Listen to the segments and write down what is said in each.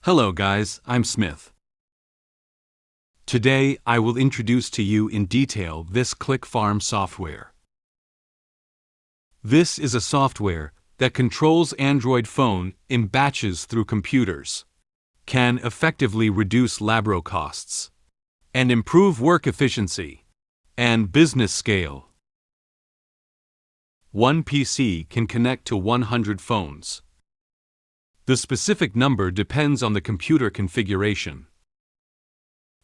Hello guys, I'm Smith. Today I will introduce to you in detail this ClickFarm software. This is a software that controls Android phone in batches through computers, can effectively reduce labor costs, and improve work efficiency and business scale. One PC can connect to 100 phones. The specific number depends on the computer configuration.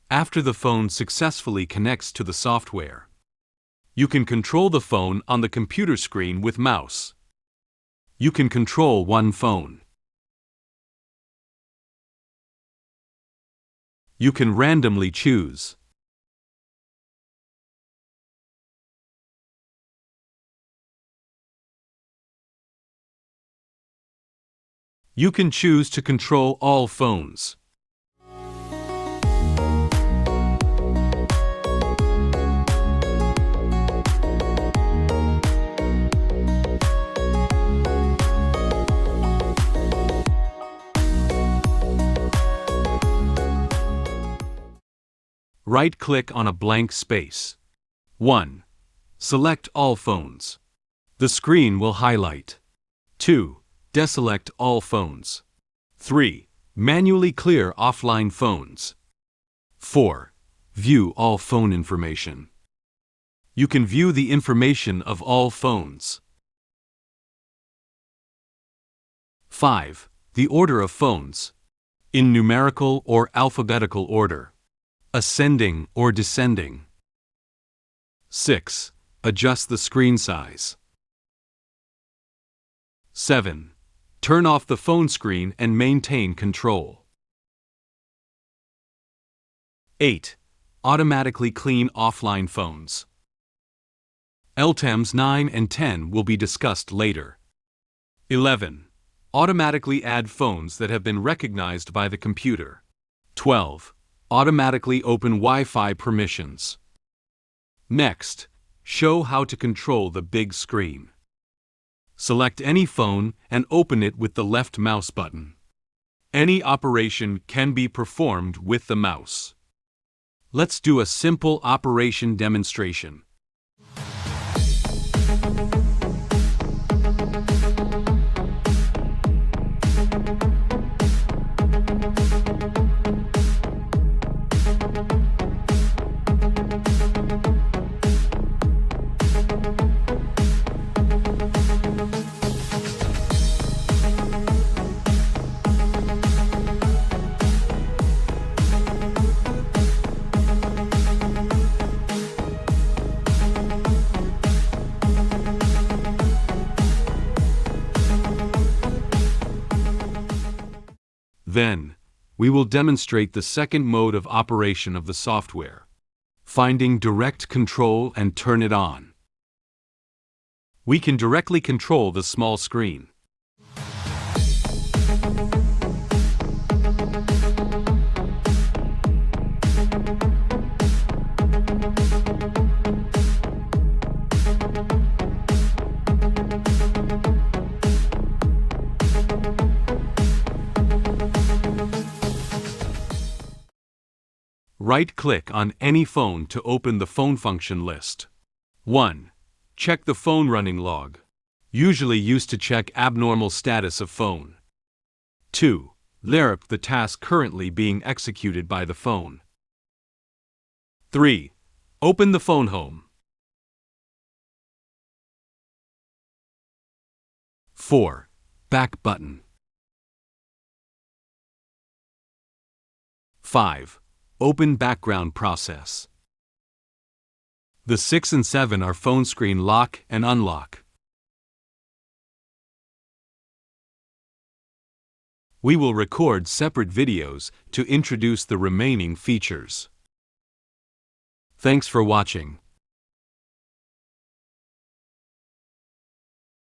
After the phone successfully connects to the software, you can control the phone on the computer screen with mouse. You can control one phone. You can randomly choose. You can choose to control all phones. Right-click on a blank space. 1. Select all phones. The screen will highlight. 2. Deselect all phones. 3. Manually clear offline phones. 4. View all phone information. You can view the information of all phones. 5. The order of phones. In numerical or alphabetical order. Ascending or descending. 6. Adjust the screen size. 7. Turn off the phone screen and maintain control. 8. Automatically clean offline phones. Items 9 and 10 will be discussed later. 11. Automatically add phones that have been recognized by the computer. 12. Automatically open Wi-Fi permissions. Next, show how to control the big screen. Select any phone and open it with the left mouse button. Any operation can be performed with the mouse. Let's do a simple operation demonstration. Then, we will demonstrate the second mode of operation of the software, finding direct control and turn it on. We can directly control the small screen. Right-click on any phone to open the phone function list. 1. Check the phone running log, usually used to check abnormal status of phone. 2. Lerp the task currently being executed by the phone. 3. Open the phone home. 4. Back button. 5. Open background process. The 6 and 7 are phone screen lock and unlock. We will record separate videos to introduce the remaining features. Thanks for watching.